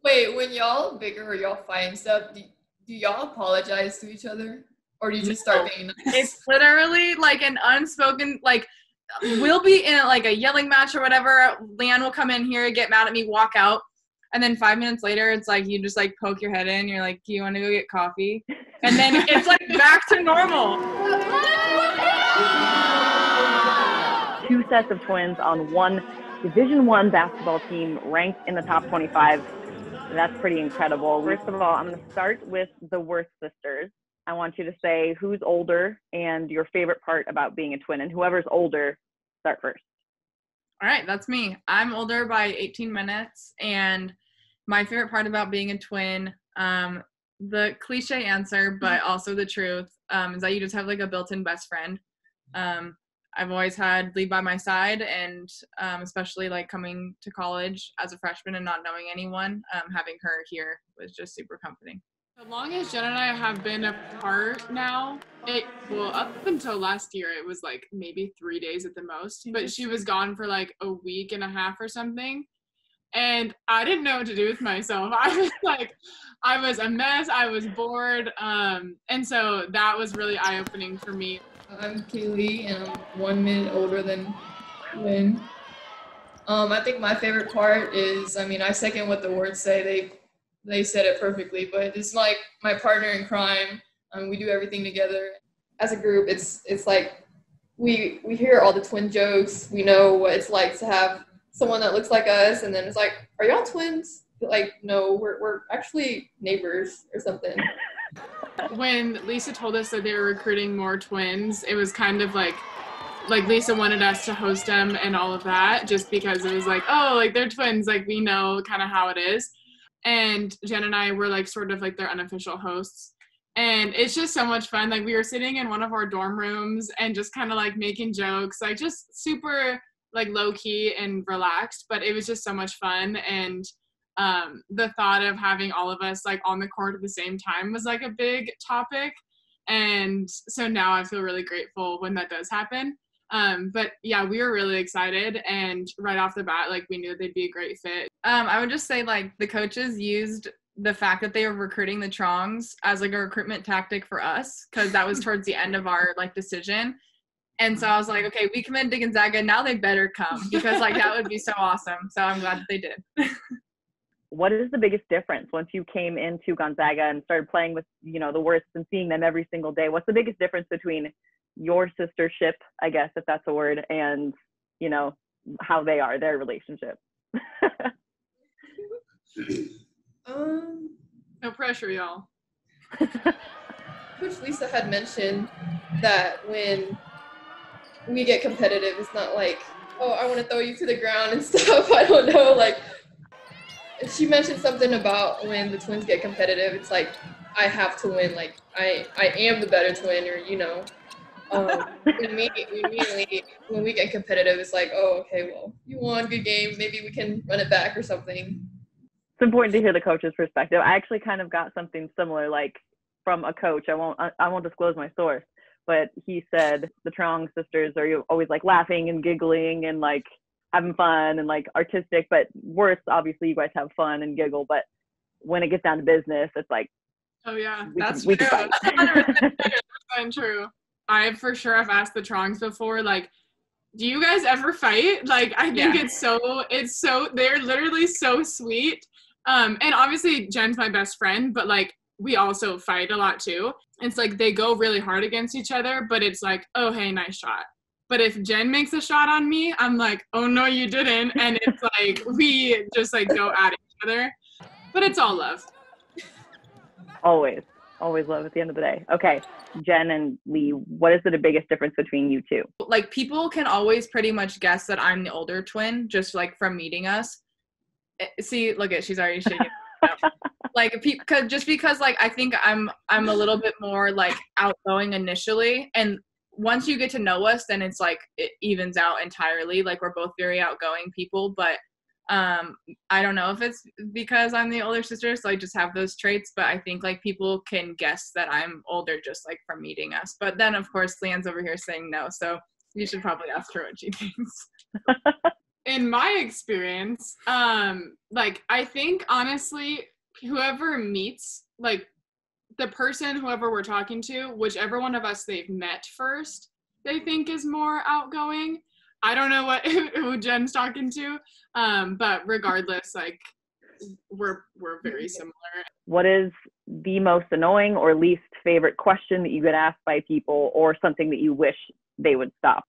Wait, when y'all bigger or y'all fight and stuff, do y'all apologize to each other? Or do you just start being nice? It's literally like an unspoken, like, we'll be in like a yelling match or whatever. LeeAnne will come in here, get mad at me, walk out. And then 5 minutes later, it's like you just like poke your head in. You're like, do you want to go get coffee? And then it's like back to normal. 2 sets of twins on one Division I basketball team ranked in the top 25. That's pretty incredible. First of all, I'm going to start with the Wirth sisters. I want you to say who's older and your favorite part about being a twin. And whoever's older, start first. All right, that's me. I'm older by 18 minutes. And my favorite part about being a twin, the cliche answer, but also the truth, is that you just have like a built-in best friend. I've always had Lee by my side, and especially like coming to college as a freshman and not knowing anyone, having her here was just super comforting. As long as Jenn and I have been apart now, up until last year, it was like maybe 3 days at the most, but she was gone for like a week and a half or something. And I didn't know what to do with myself. I was a mess. I was bored. And so that was really eye-opening for me. I'm Kayleigh, and I'm 1 minute older than Lynn. I think my favorite part is, I second what the words say. They said it perfectly, but it's like my partner in crime. We do everything together. As a group, it's like we hear all the twin jokes. We know what it's like to have someone that looks like us, and then it's like, are y'all twins? Like, no, we're actually neighbors or something. When Lisa told us that they were recruiting more twins, it was kind of like Lisa wanted us to host them and all of that, just because it was like, oh, like they're twins, like we know kind of how it is. And Jenn and I were like sort of like their unofficial hosts. And it's just so much fun. Like we were sitting in one of our dorm rooms and just kind of like making jokes, like just super like low key and relaxed, but it was just so much fun. And the thought of having all of us like on the court at the same time was like a big topic. And so now I feel really grateful when that does happen. But yeah, we were really excited, and right off the bat, like we knew they'd be a great fit. I would just say like the coaches used the fact that they were recruiting the Truongs as like a recruitment tactic for us, because that was towards the end of our like decision. And so I was like, okay, we committed to Gonzaga, now they better come, because like that would be so awesome. So I'm glad that they did. What is the biggest difference once you came into Gonzaga and started playing with, the Wirths and seeing them every single day? What's the biggest difference between your sistership, I guess, if that's a word, and, how they are, their relationship? No pressure, y'all. Coach Lisa had mentioned that when we get competitive, it's not like, oh, I want to throw you to the ground and stuff. I don't know. Like, she mentioned something about when the twins get competitive, it's like, I have to win. Like, I am the better twin, or, when we get competitive, it's like, oh, okay, well, you won, good game. Maybe we can run it back or something. It's important to hear the coach's perspective. I actually kind of got something similar, like from a coach. I won't disclose my source, but he said the Truong sisters are always like laughing and giggling and like having fun and like artistic, but worse, obviously you guys have fun and giggle, but when it gets down to business, it's like, oh yeah, that's true. That's 100% true. I for sure have asked the Truongs before, like, do you guys ever fight? Like, I think it's so, they're literally so sweet. And obviously Jenn's my best friend, but like, we also fight a lot too. It's like, they go really hard against each other, but it's like, oh, hey, nice shot. But if Jenn makes a shot on me, I'm like, oh no, you didn't. And it's like, we just like go at each other, but it's all love. Always love at the end of the day. Okay, Jenn and Lee, what is the biggest difference between you two? Like, people can always pretty much guess that I'm the older twin, just like from meeting us. See, look at, she's already shaking. Like, because like I think I'm a little bit more like outgoing initially, and once you get to know us, then it's like it evens out entirely. Like, we're both very outgoing people, but I don't know if it's because I'm the older sister, so I just have those traits, but I think like people can guess that I'm older just like from meeting us. But then of course LeeAnne's over here saying no, so you should probably ask her what she thinks. in my experience, like I think honestly, whoever meets, like the person, whoever we're talking to, whichever one of us they've met first, they think is more outgoing. I don't know who Jen's talking to, but regardless, like we're very similar. What is the most annoying or least favorite question that you get asked by people, or something that you wish they would stop?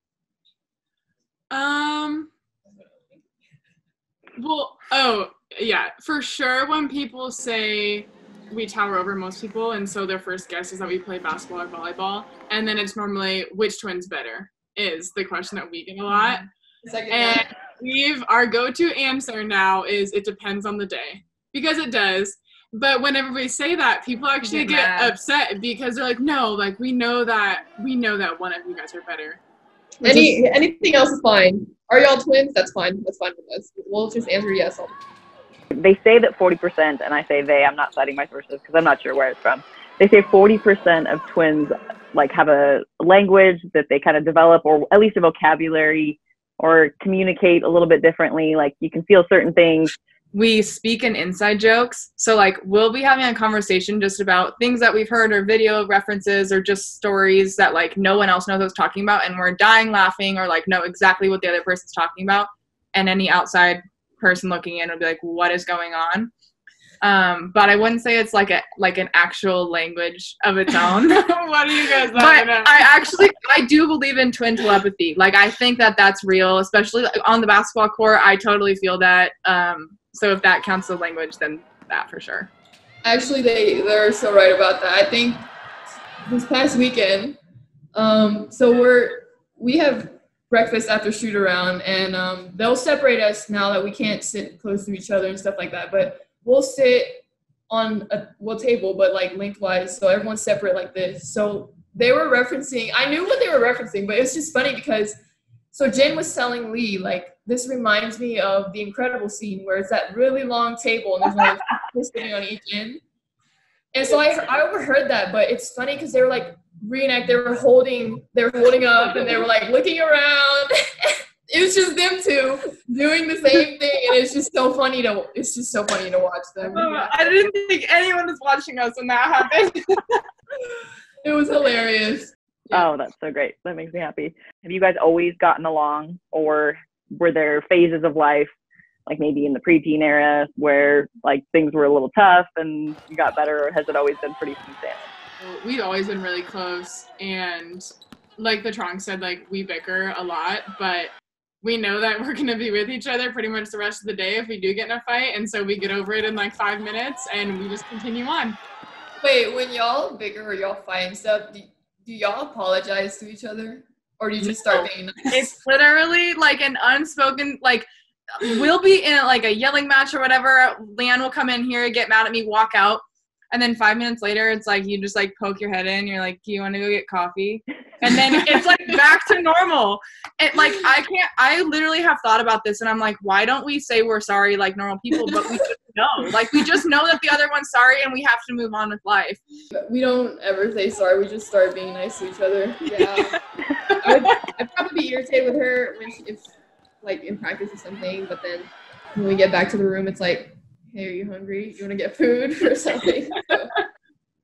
Well, oh yeah, for sure. When people say we tower over most people, and so their first guess is that we play basketball or volleyball, and then it's normally which twin's better is the question that we get a lot. And our go-to answer now is it depends on the day, because it does. But whenever we say that, people actually get upset because they're like, no, like we know that one of you guys are better. Anything else is fine. Are y'all twins? That's fine. That's fine with us. We'll just answer yes. They say that 40%, and I say they, I'm not citing my sources because I'm not sure where it's from. They say 40% of twins like have a language that they kind of develop, or at least a vocabulary, or communicate a little bit differently. Like you can feel certain things. We speak in inside jokes. So like we'll be having a conversation just about things that we've heard, or video references, or just stories that like no one else knows what's talking about, and we're dying laughing, or like know exactly what the other person's talking about, and any outside person looking in will be like, what is going on? But I wouldn't say it's like an actual language of its own. What do you guys But I do believe in twin telepathy. Like I think that that's real, especially on the basketball court. I totally feel that. So if that counts as language, then that for sure. Actually, they're so right about that. I think this past weekend, so we have breakfast after shoot around, and they'll separate us now that we can't sit close to each other and stuff like that. But we'll sit on a table, but like lengthwise, so everyone's separate like this. So they were referencing, I knew what they were referencing, but it's just funny because, so Jenn was telling Lee, like, this reminds me of the Incredible scene where it's that really long table and there's only people sitting on each end. And so I overheard that, but it's funny because they were like they were holding up and they were like looking around. It was just them two doing the same thing, and it's just so funny to watch them. I didn't think anyone was watching us when that happened. It was hilarious. Oh, that's so great. That makes me happy. Have you guys always gotten along, or were there phases of life, like maybe in the preteen era, where like things were a little tough and you got better, or has it always been pretty smooth sailing? We've always been really close, and like the Truong said, like we bicker a lot, but we know that we're going to be with each other pretty much the rest of the day if we do get in a fight, and so we get over it in like 5 minutes and we just continue on. Wait, when y'all bicker or y'all fight and stuff, do y'all apologize to each other, or do you just start being nice? It's literally like an unspoken, like we'll be in like a yelling match or whatever. LeeAnne will come in here, get mad at me, walk out, and then 5 minutes later it's like you just like poke your head in, you're like, do you want to go get coffee? And then it's like back to normal. And like I literally have thought about this, and I'm like, why don't we say we're sorry like normal people? But we just know. Like we just know that the other one's sorry and we have to move on with life. We don't ever say sorry, we just start being nice to each other. Yeah. I'd probably be irritated with her if like in practice or something, but then when we get back to the room it's like, hey, are you hungry? You want to get food or something? So,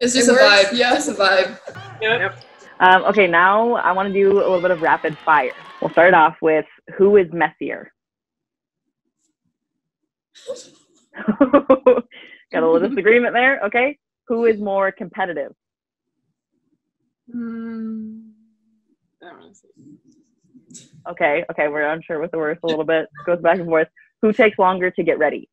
it's just a vibe. Yeah, it's a vibe. Yep. Okay, now I want to do a little bit of rapid fire. We'll start off with, who is messier? Got a little disagreement there. Okay. Who is more competitive? Okay, we're unsure with the words a little bit. Goes back and forth. Who takes longer to get ready?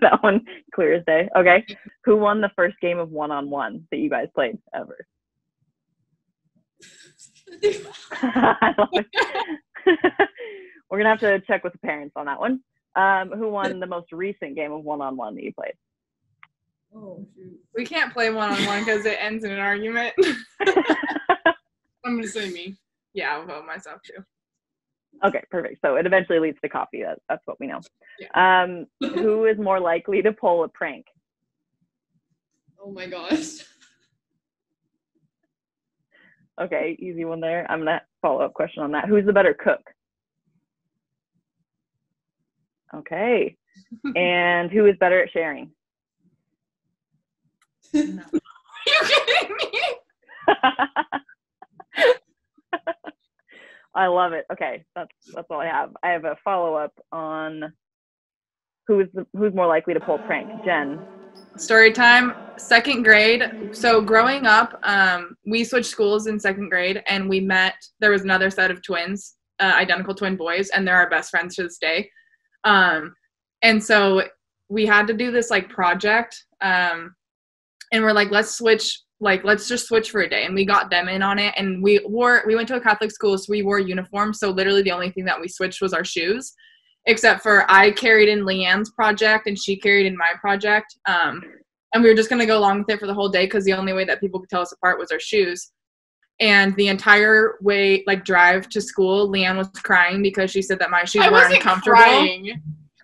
That one, clear as day. Okay. Who won the first game of one-on-one that you guys played ever? We're going to have to check with the parents on that one. Who won the most recent game of one-on-one that you played? Oh, shoot. We can't play one-on-one because it ends in an argument. I'm going to say me. Yeah, I'll vote myself too. Okay, perfect. So it eventually leads to coffee. That's what we know. Yeah. Who is more likely to pull a prank? Oh my gosh. Okay, easy one there. I'm gonna follow up question on that. Who's the better cook? Okay. And who is better at sharing? No. Are you kidding me? I love it. Okay, that's all I have. I have a follow up on who's more likely to pull a prank. Jenn. Story time, 2nd grade. So growing up, we switched schools in 2nd grade, and we met. There was another set of twins, identical twin boys, and they're our best friends to this day. And so we had to do this like project, and we're like, let's just switch for a day. And we got them in on it, and we went to a Catholic school, so we wore uniforms. So literally the only thing that we switched was our shoes, except for I carried in LeeAnne's project and she carried in my project. And we were just going to go along with it for the whole day because the only way that people could tell us apart was our shoes. And the entire way, like drive to school, LeeAnne was crying because she said that my shoes were uncomfortable. Crying.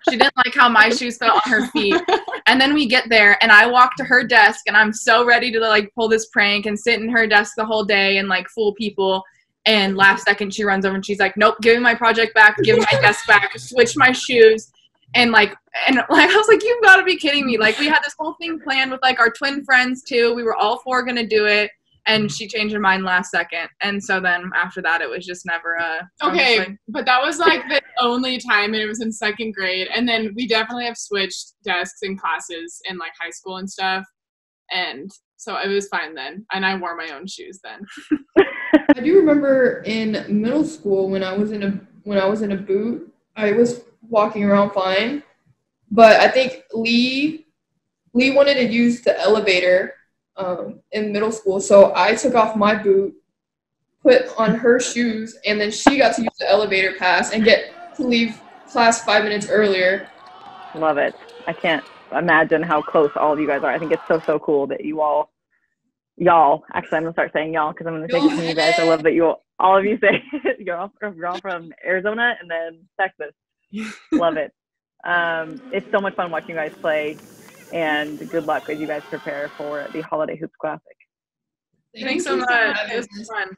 She didn't like how my shoes felt on her feet. And then we get there, and I walk to her desk, and I'm so ready to like pull this prank and sit in her desk the whole day and like fool people. And last second, she runs over and she's like, "Nope, give me my project back, give me my desk back, switch my shoes." And I was like, "You've got to be kidding me!" Like we had this whole thing planned with like our twin friends too. We were all 4 gonna do it. And she changed her mind last second. And so then after that, it was just never okay, but that was like the only time, and it was in 2nd grade. And then we definitely have switched desks in classes in like high school and stuff. And so it was fine then. And I wore my own shoes then. I do remember in middle school when I was in a boot, I was walking around fine. But I think Lee wanted to use the elevator in middle school, so I took off my boot, put on her shoes, and then she got to use the elevator pass and get to leave class 5 minutes earlier. Love it. I can't imagine how close all of you guys are. I think it's so cool that y'all, actually I'm gonna start saying y'all because I'm gonna take it from you guys. I love that all of you say you're all from Arizona and then Texas. Love it. It's so much fun watching you guys play. And good luck as you guys prepare for the Holiday Hoops Classic. Thanks so much. It was fun.